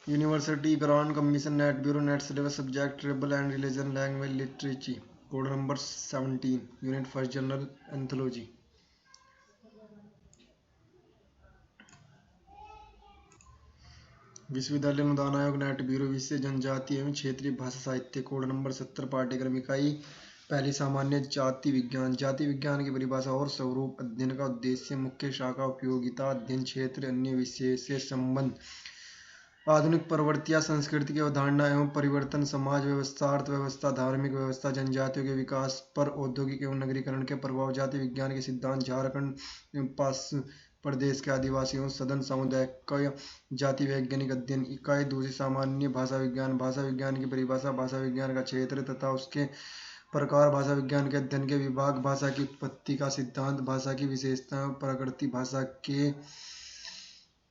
University grant commission, NET bureau, NET syllabus, subject tribal and religion, language literature, code number 17, unit first, general anthology. विश्वविद्यालय अनुदान आयोग, net bureau, विषय जनजातीय एवं क्षेत्रीय भाषा साहित्य, कोड नंबर 70, पाठ्यक्रम इकाई पहली सामान्य, जाति विज्ञान। जाति विज्ञान की परिभाषा और स्वरूप, अध्ययन का उद्देश्य, मुख्य शाखा, उपयोगिता, अध्ययन क्षेत्र, अन्य विषय से संबंध, आधुनिक प्रवृत्तियां, संस्कृति की अवधारणा एवं परिवर्तन, समाज व्यवस्था, अर्थव्यवस्था, धार्मिक व्यवस्था, जनजातियों के विकास पर औद्योगिक एवं नगरीकरण के प्रभाव, जाति विज्ञान के सिद्धांत, झारखंड एवं पास प्रदेश के आदिवासियों, सदन सामुदायिक जाति वैज्ञानिक अध्ययन इकाई दूसरी सामान्य, भाषा विज्ञान। भाषा विज्ञान की परिभाषा, भाषा विज्ञान का क्षेत्र तथा उसके प्रकार, भाषा विज्ञान के अध्ययन के विभाग, भाषा की उत्पत्ति का सिद्धांत, भाषा की विशेषताएं, प्रकृति, भाषा के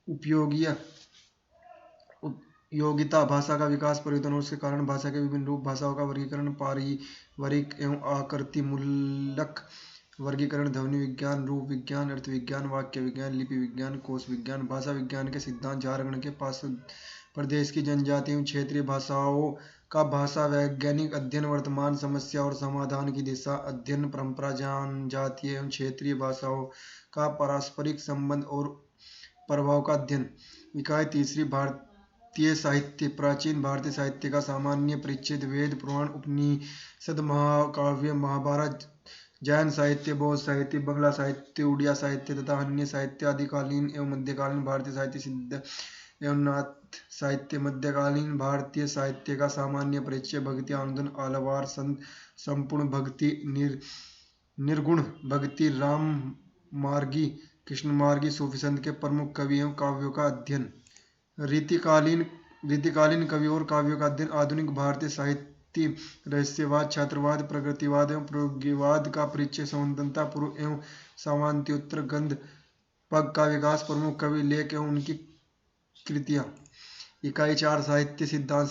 उपयोगी योगिता, भाषा का विकास, परिवर्तन और उसके कारण, भाषा के विभिन्न रूप, भाषाओं का वर्गीकरण, पारिवारिक एवं आकृतिमूलक वर्गीकरण, ध्वनि विज्ञान, रूप विज्ञान, अर्थ विज्ञान, वाक्य विज्ञान, लिपि विज्ञान, कोश विज्ञान। भाषा विज्ञान के सिद्धांत, झारखंड के पास प्रदेश की जनजातीय एवं क्षेत्रीय भाषाओं का भाषा वैज्ञानिक अध्ययन, वर्तमान समस्या और समाधान की दिशा, अध्ययन परंपरा, जनजातीय एवं क्षेत्रीय भाषाओं का पारस्परिक संबंध और प्रभाव का अध्ययन। इकाई तीसरी, भारतीय साहित्य, प्राचीन भारतीय साहित्य का सामान्य परिच्छेद, वेद पुराण, उपनिषद, महाकाव्य, महाभारत, जैन साहित्य, बौद्ध साहित्य, बंगला साहित्य, उड़िया साहित्य तथा अन्य साहित्य, आदिकालीन एवं मध्यकालीन भारतीय साहित्य, सिद्ध एवं नाथ साहित्य, मध्यकालीन भारतीय साहित्य का सामान्य परिचय, भक्ति आनंद, आलवार, संत, संपूर्ण भक्ति, निर्गुण भक्ति, राम मार्गी, कृष्ण मार्गी, सूफी संत के प्रमुख कवि एवं काव्यों का अध्ययन। रीतिकालीन कवियों और काव्यों का अध्ययन, आधुनिक भारतीय साहित्य, रहस्यवाद, छात्रवाद, प्रगतिवाद एवं प्रयोगवाद का परिचय, स्वतंत्रता पूर्व एवं सामंतोत्तर गद्य पग का विकास, प्रमुख कवि, लेख एवं उनकी कृतियां। इकाई 4, साहित्य सिद्धांत,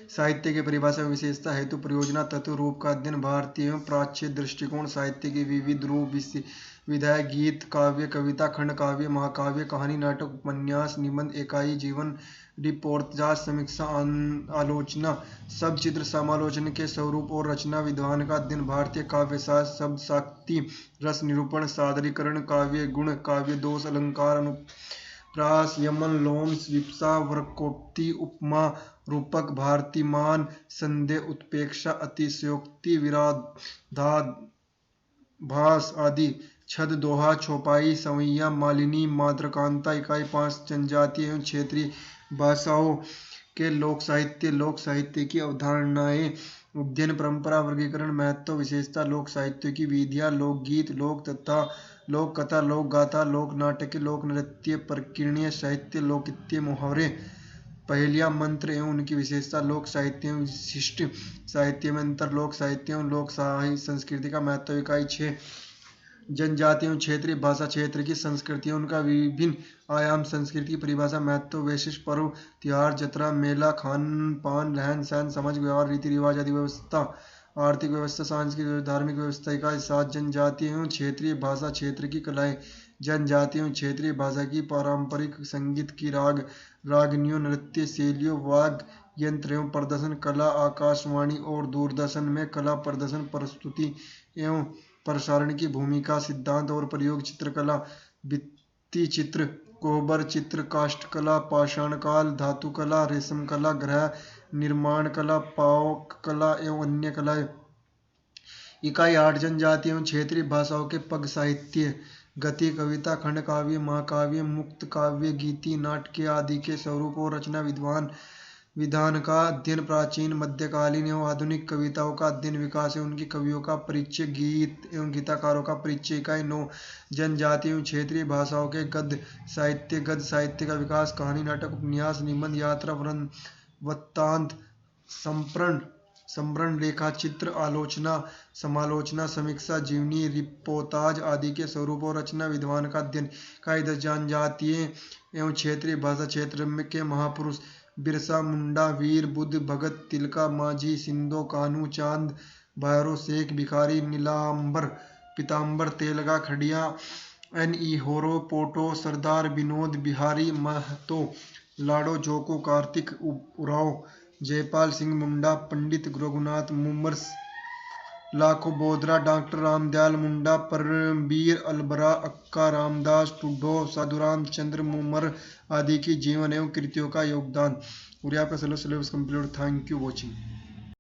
साहित्य की परिभाषा, विशेषता, हेतु, प्रयोजन, तत्व, रूप का अध्ययन, भारतीय एवं प्राच्य दृष्टिकोण, साहित्य के विविध रूप, विधाएं, गीत, काव्य, कविता, खंड काव्य, महाकाव्य, कहानी, नाटक, उपन्यास, निबंध, इकाई जीवन, रिपोर्टाज, समीक्षा, आलोचना, सब चित्र, समालोचना के स्वरूप और रचना विधान का अध्ययन, भारतीय काव्य शास्त्र, शब्द शक्ति, रस निरूपण, सादरीकरण, काव्य गुण, काव्य दोष, अलंकार, अनुप्रास, यमन, लोम्स, विप्सा, वक्रोक्ति, उपमा, रूपक, भारतीमान, संदेह, उत्प्रेक्षा, अतिशयोक्ति, विरोधाभास आदि, छद, दोहा, चौपाई, सवैया, मालिनी, मातृकांता। इकाई 5, जनजातीय एवं क्षेत्रीय भाषाओं के लोक साहित्य की अवधारणाएं, अध्ययन, परंपरा, वर्गीकरण, महत्व, विशेषता, लोक साहित्य की विधियां, लोकगीत, लोक कथा, लोक गाथा, लोक नाटक, लोक नृत्य, प्रकीर्णन साहित्य, लोकोक्ति, मुहावरे, पहेलियां, मंत्र एवं उनकी विशेषता, लोक साहित्य एवं विशिष्ट साहित्य में अंतर, लोक साहित्य एवं लोक संस्कृति का महत्व। इकाई 6, जनजातीय एवं क्षेत्रीय भाषा क्षेत्र की संस्कृतियों, उनका विभिन्न आयाम, संस्कृति की परिभाषा, महत्व, वैशिष्ट पर्व, त्योहार, जतरा, मेला, खान पान, रहन सहन, सामाजिक व्यवहार, रीति रिवाज आदि, व्यवस्था, आर्थिक व्यवस्था, सांस्कृतिक व्यवस्था, धार्मिक व्यवस्था। इकाई 7, जनजातीय एवं क्षेत्रीय भाषा क्षेत्र की कलाएं, जनजातीय एवं क्षेत्रीय भाषा की पारंपरिक संगीत की रागनियों, नृत्य शैलियों, वाद्य यंत्र एवं प्रदर्शन कला, आकाशवाणी और दूरदर्शन में कला प्रदर्शन, प्रस्तुति एवं प्रसारण की भूमिका, सिद्धांत और प्रयोग, चित्रकला, भित्ति चित्र, कोहबर चित्र, काष्ठकला, पाषाण काल, धातुकला, रेशम कला, गृह निर्माण कला, पाक कला एवं अन्य कलाएं। इकाई 8, जनजातीय एवं क्षेत्रीय भाषाओं के पग साहित्य, गद्य, कविता, खंड काव्य, महाकाव्य, मुक्त काव्य, गीति, नाट्य आदि के स्वरूप और रचना विधान का अध्ययन, प्राचीन, मध्यकालीन एवं आधुनिक कविताओं का अध्ययन, विकास एवं उनकी कवियों का परिचय, गीत एवं गीतकारों का परिचय। इकाई 9, जनजातीय एवं क्षेत्रीय भाषाओं के गद्य साहित्य का विकास, कहानी, नाटक, उपन्यास, निबंध, यात्रा, वृत्तांत, संस्मरण, रेखा चित्र, आलोचना, समालोचना, समीक्षा, जीवनी, रिपोर्टाज आदि के स्वरूप और रचना विद्वान का अध्ययन। इकाई 10, जनजातीय एवं क्षेत्रीय भाषा क्षेत्र के महापुरुष, बिरसा मुंडा, वीर, बुद्ध, भगत, तिलका मांझी, सिंधो कान्हू, चांद भैरो, शेख भिखारी, नीलांबर, पीताम्बर, तेलगा खड़िया, N.E. होरो, पोटो, सरदार विनोद बिहारी महतो, लाडो जोको, कार्तिक उरांव, जयपाल सिंह मुंडा, पंडित रघुनाथ मुमर, लाखो बोदरा, डॉक्टर रामदयाल मुंडा, परमबीर अलबरा, अक्का रामदास टुड्डो, साधुराम चंद्र मुमर आदि की जीवन एवं कृतियों का योगदान। और यहाँ पे syllabus complete. Thank you watching.